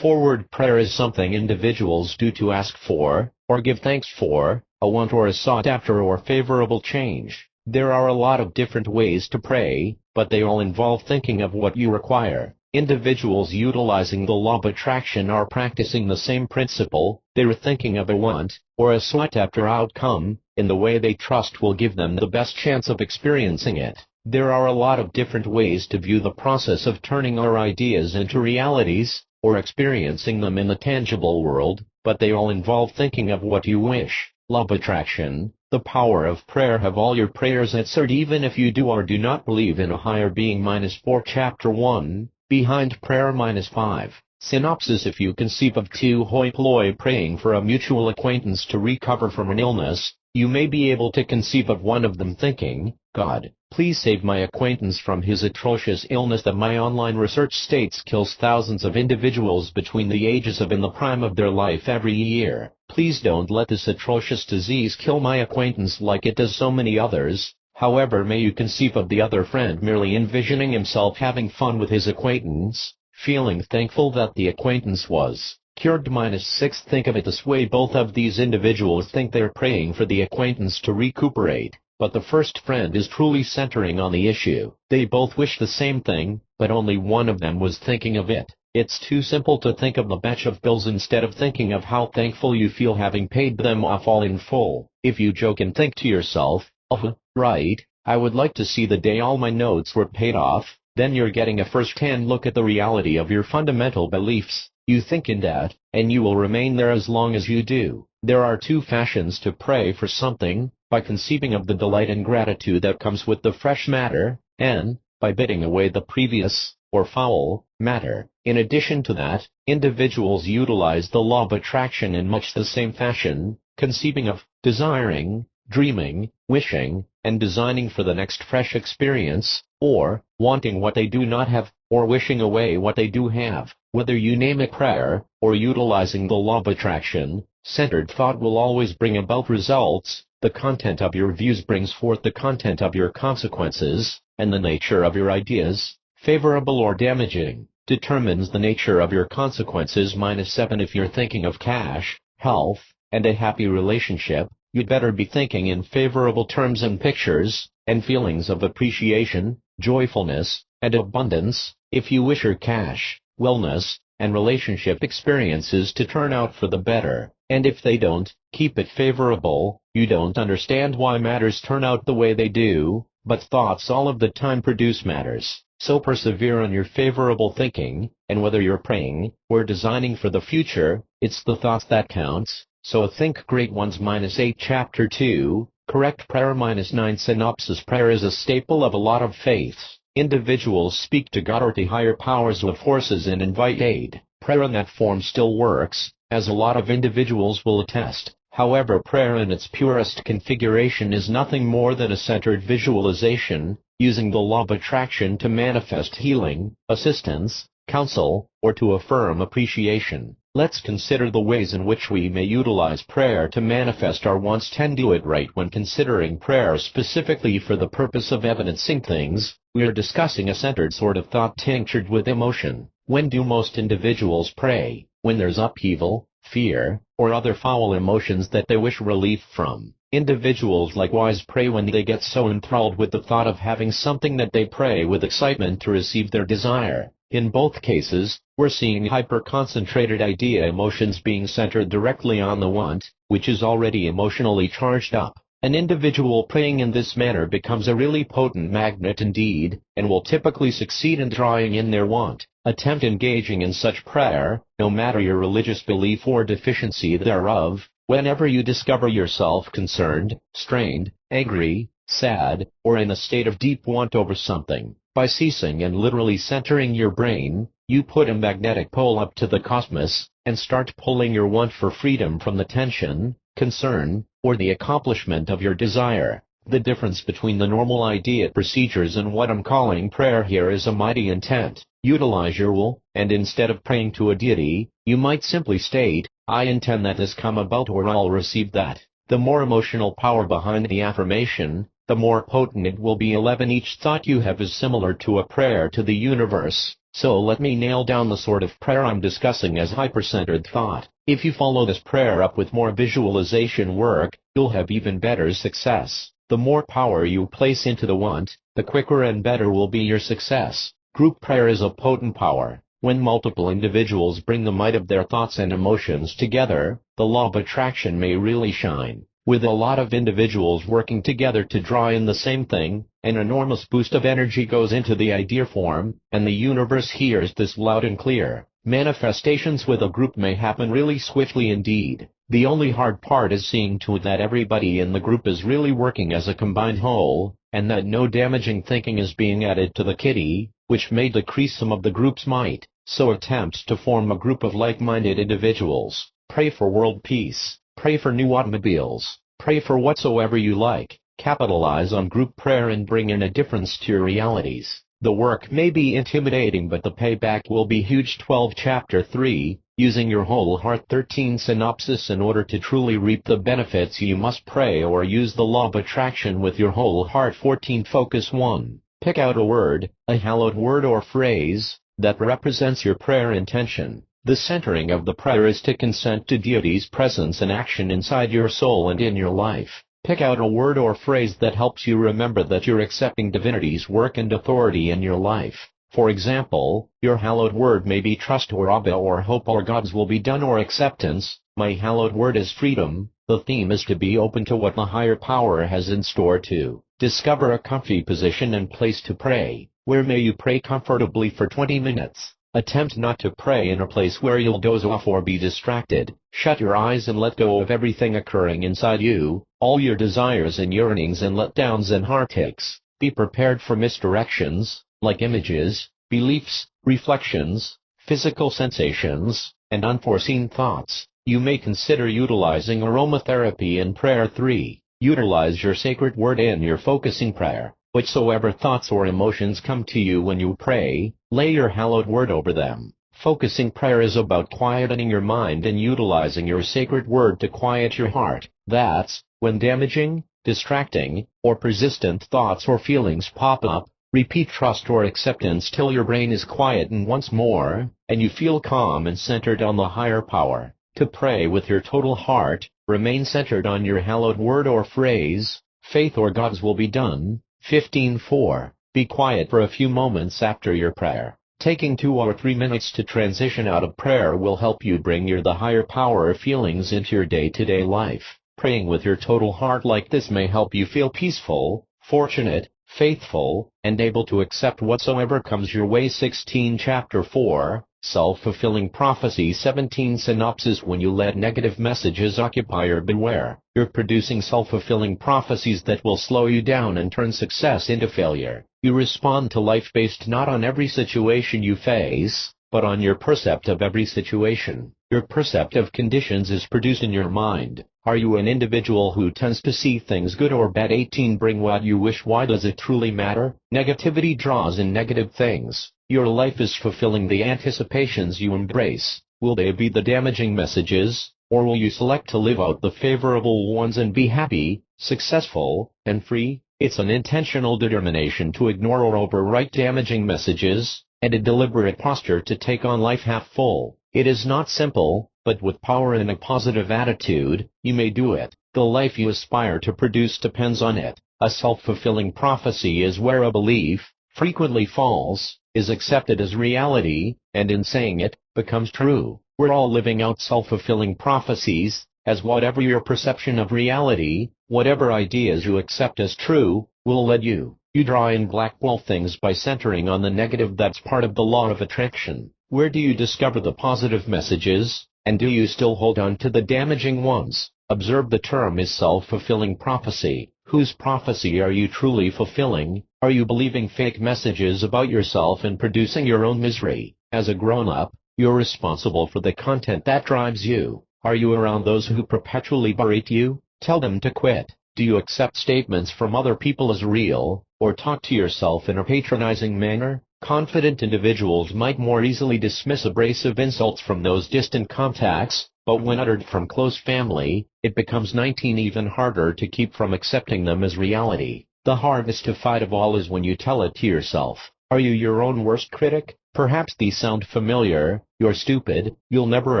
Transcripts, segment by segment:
Forward prayer is something individuals do to ask for, or give thanks for, a want or a sought after or favorable change. There are a lot of different ways to pray, but they all involve thinking of what you require. Individuals utilizing the law of attraction are practicing the same principle. They are thinking of a want, or a sought after outcome, in the way they trust will give them the best chance of experiencing it. There are a lot of different ways to view the process of turning our ideas into realities, or experiencing them in the tangible world, but they all involve thinking of what you wish. Law of attraction, the power of prayer. Have all your prayers answered even if you do or do not believe in a higher being. -4 Chapter 1, Behind Prayer. -5. Synopsis: if you conceive of two hoi polloi praying for a mutual acquaintance to recover from an illness, you may be able to conceive of one of them thinking, "God, please save my acquaintance from his atrocious illness that my online research states kills thousands of individuals between the ages of in the prime of their life every year. Please don't let this atrocious disease kill my acquaintance like it does so many others." However, may you conceive of the other friend merely envisioning himself having fun with his acquaintance, feeling thankful that the acquaintance was cured. -6 Think of it this way: both of these individuals think they're praying for the acquaintance to recuperate, but the first friend is truly centering on the issue. They both wish the same thing, but only one of them was thinking of it. It's too simple to think of the batch of bills instead of thinking of how thankful you feel having paid them off all in full. If you joke and think to yourself, "Oh, right, I would like to see the day all my notes were paid off," then you're getting a first-hand look at the reality of your fundamental beliefs. You think in debt, and you will remain there as long as you do. There are two fashions to pray for something: by conceiving of the delight and gratitude that comes with the fresh matter, and by bidding away the previous, or foul, matter. In addition to that, individuals utilize the law of attraction in much the same fashion, conceiving of, desiring, dreaming, wishing, and designing for the next fresh experience, or wanting what they do not have, or wishing away what they do have. Whether you name it prayer, or utilizing the law of attraction, centered thought will always bring about results. The content of your views brings forth the content of your consequences, and the nature of your ideas, favorable or damaging, determines the nature of your consequences. -7 If you're thinking of cash, health, and a happy relationship, you'd better be thinking in favorable terms and pictures, and feelings of appreciation, joyfulness, and abundance. If you wish your cash, wellness, and relationship experiences to turn out for the better, and if they don't, keep it favorable. You don't understand why matters turn out the way they do, but thoughts all of the time produce matters. So persevere on your favorable thinking, and whether you're praying, or designing for the future, it's the thoughts that counts. So think great ones. -8 Chapter 2, Correct Prayer. -9 Synopsis: prayer is a staple of a lot of faiths. Individuals speak to God or to higher powers or forces and invite aid. Prayer in that form still works, as a lot of individuals will attest. However, prayer in its purest configuration is nothing more than a centered visualization, using the law of attraction to manifest healing, assistance, counsel, or to affirm appreciation. Let's consider the ways in which we may utilize prayer to manifest our wants. 10 Do it right. When considering prayer specifically for the purpose of evidencing things, we are discussing a centered sort of thought tinctured with emotion. When do most individuals pray? When there's upheaval, fear, or other foul emotions that they wish relief from. Individuals likewise pray when they get so enthralled with the thought of having something that they pray with excitement to receive their desire. In both cases, we're seeing hyper-concentrated idea emotions being centered directly on the want, which is already emotionally charged up. An individual praying in this manner becomes a really potent magnet indeed, and will typically succeed in drawing in their want. Attempt engaging in such prayer, no matter your religious belief or deficiency thereof. Whenever you discover yourself concerned, strained, angry, sad, or in a state of deep want over something, by ceasing and literally centering your brain, you put a magnetic pole up to the cosmos, and start pulling your want for freedom from the tension, concern, or the accomplishment of your desire. The difference between the normal idea procedures and what I'm calling prayer here is a mighty intent. Utilize your will, and instead of praying to a deity, you might simply state, "I intend that this come about or I'll receive that." The more emotional power behind the affirmation, the more potent it will be. 11 Each thought you have is similar to a prayer to the universe. So let me nail down the sort of prayer I'm discussing as hyper-centered thought. If you follow this prayer up with more visualization work, you'll have even better success. The more power you place into the want, the quicker and better will be your success. Group prayer is a potent power. When multiple individuals bring the might of their thoughts and emotions together, the law of attraction may really shine. With a lot of individuals working together to draw in the same thing, an enormous boost of energy goes into the idea form, and the universe hears this loud and clear. Manifestations with a group may happen really swiftly indeed. The only hard part is seeing to it that everybody in the group is really working as a combined whole, and that no damaging thinking is being added to the kitty, which may decrease some of the group's might. So attempt to form a group of like-minded individuals. Pray for world peace. Pray for new automobiles. Pray for whatsoever you like. Capitalize on group prayer and bring in a difference to your realities. The work may be intimidating, but the payback will be huge. 12 Chapter 3, Using Your Whole Heart. 13 Synopsis. In order to truly reap the benefits, you must pray or use the law of attraction with your whole heart. 14 Focus. 1. Pick out a word, a hallowed word or phrase, that represents your prayer intention. The centering of the prayer is to consent to deity's presence and action inside your soul and in your life. Pick out a word or phrase that helps you remember that you're accepting divinity's work and authority in your life. For example, your hallowed word may be trust or Abba or hope or God's will be done or acceptance. My hallowed word is freedom. The theme is to be open to what the higher power has in store. To discover a comfy position and place to pray. Where may you pray comfortably for 20 minutes? Attempt not to pray in a place where you'll doze off or be distracted. Shut your eyes and let go of everything occurring inside you, all your desires and yearnings and letdowns and heartaches. Be prepared for misdirections, like images, beliefs, reflections, physical sensations, and unforeseen thoughts. You may consider utilizing aromatherapy in prayer. 3. Utilize your sacred word in your focusing prayer. Whatsoever thoughts or emotions come to you when you pray, lay your hallowed word over them. Focusing prayer is about quietening your mind and utilizing your sacred word to quiet your heart. That's, when damaging, distracting, or persistent thoughts or feelings pop up, repeat trust or acceptance till your brain is quietened once more, and you feel calm and centered on the higher power. To pray with your total heart, remain centered on your hallowed word or phrase, faith or God's will be done. 15.4. Be quiet for a few moments after your prayer. Taking 2 or 3 minutes to transition out of prayer will help you bring the higher power feelings into your day-to-day life. Praying with your total heart like this may help you feel peaceful, fortunate, faithful, and able to accept whatsoever comes your way. 16 Chapter 4, Self-fulfilling prophecy. 17 Synopsis. When you let negative messages occupy or beware, you're producing self-fulfilling prophecies that will slow you down and turn success into failure. You respond to life based not on every situation you face, but on your percept of every situation. Your percept of conditions is produced in your mind. Are you an individual who tends to see things good or bad? 18 Bring what you wish. Why does it truly matter? Negativity draws in negative things. Your life is fulfilling the anticipations you embrace. Will they be the damaging messages, or will you select to live out the favorable ones and be happy, successful, and free? It's an intentional determination to ignore or overwrite damaging messages, and a deliberate posture to take on life half full. It is not simple, but with power and a positive attitude, you may do it. The life you aspire to produce depends on it. A self-fulfilling prophecy is where a belief, frequently false, is accepted as reality, and in saying it, becomes true. We're all living out self-fulfilling prophecies, as whatever your perception of reality, whatever ideas you accept as true, will lead you. You draw in black hole things by centering on the negative. That's part of the law of attraction. Where do you discover the positive messages, and do you still hold on to the damaging ones? Observe. The term is self-fulfilling prophecy. Whose prophecy are you truly fulfilling? Are you believing fake messages about yourself and producing your own misery? As a grown-up, you're responsible for the content that drives you. Are you around those who perpetually berate you? Tell them to quit. Do you accept statements from other people as real, or talk to yourself in a patronizing manner? Confident individuals might more easily dismiss abrasive insults from those distant contacts, but when uttered from close family, it becomes 19 even harder to keep from accepting them as reality. The hardest to fight of all is when you tell it to yourself. Are you your own worst critic? Perhaps these sound familiar: you're stupid, you'll never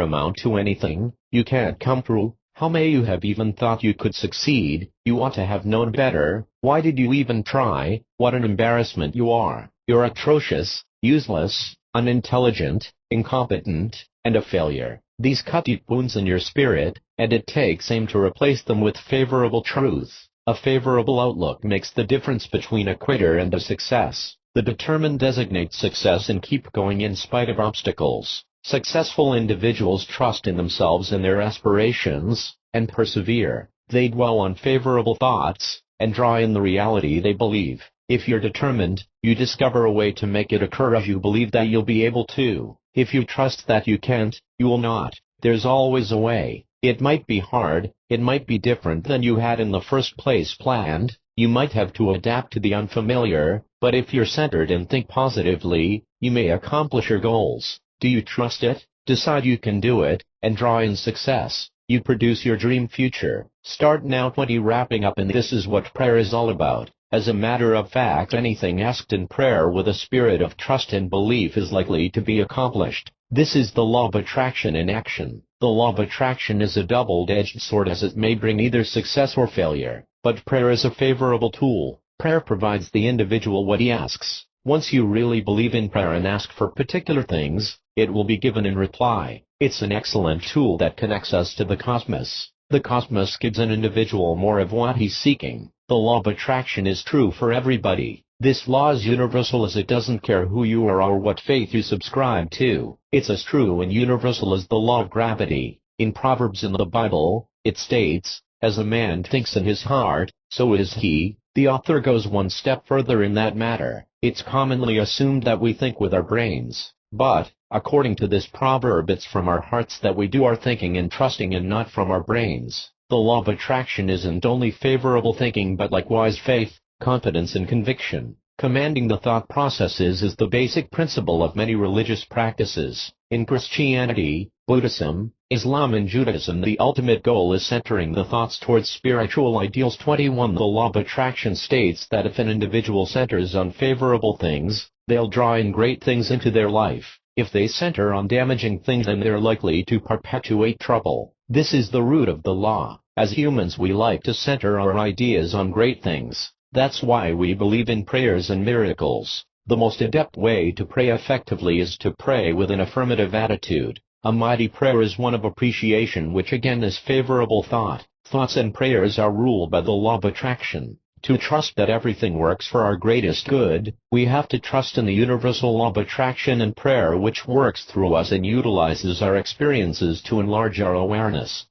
amount to anything, you can't come through, how may you have even thought you could succeed, you ought to have known better, why did you even try, what an embarrassment you are, you're atrocious, useless, unintelligent, incompetent, and a failure. These cut deep wounds in your spirit, and it takes aim to replace them with favorable truth. A favorable outlook makes the difference between a quitter and a success. The determined designate success and keep going in spite of obstacles. Successful individuals trust in themselves and their aspirations, and persevere. They dwell on favorable thoughts, and draw in the reality they believe. If you're determined, you discover a way to make it occur as you believe that you'll be able to. If you trust that you can't, you will not. There's always a way. It might be hard, it might be different than you had in the first place planned, you might have to adapt to the unfamiliar, but if you're centered and think positively, you may accomplish your goals. Do you trust it? Decide you can do it, and draw in success. You produce your dream future. Start now. 20 Wrapping up, and this is what prayer is all about. As a matter of fact, anything asked in prayer with a spirit of trust and belief is likely to be accomplished. This is the law of attraction in action. The law of attraction is a double-edged sword, as it may bring either success or failure, but prayer is a favorable tool. Prayer provides the individual what he asks. Once you really believe in prayer and ask for particular things, it will be given in reply. It's an excellent tool that connects us to the cosmos. The cosmos gives an individual more of what he's seeking. The law of attraction is true for everybody. This law is universal, as it doesn't care who you are or what faith you subscribe to. It's as true and universal as the law of gravity. In Proverbs in the Bible, it states, "As a man thinks in his heart, so is he." The author goes one step further in that matter. It's commonly assumed that we think with our brains, but, according to this proverb, it's from our hearts that we do our thinking and trusting, and not from our brains. The law of attraction isn't only favorable thinking but likewise faith, confidence and conviction. Commanding the thought processes is the basic principle of many religious practices. In Christianity, Buddhism, Islam and Judaism, the ultimate goal is centering the thoughts towards spiritual ideals. 21 The law of attraction states that if an individual centers on favorable things, they'll draw in great things into their life. If they center on damaging things, then they're likely to perpetuate trouble. This is the root of the law. As humans, we like to center our ideas on great things. That's why we believe in prayers and miracles. The most adept way to pray effectively is to pray with an affirmative attitude. A mighty prayer is one of appreciation, which again is favorable thought. Thoughts and prayers are ruled by the law of attraction. To trust that everything works for our greatest good, we have to trust in the universal law of attraction and prayer, which works through us and utilizes our experiences to enlarge our awareness.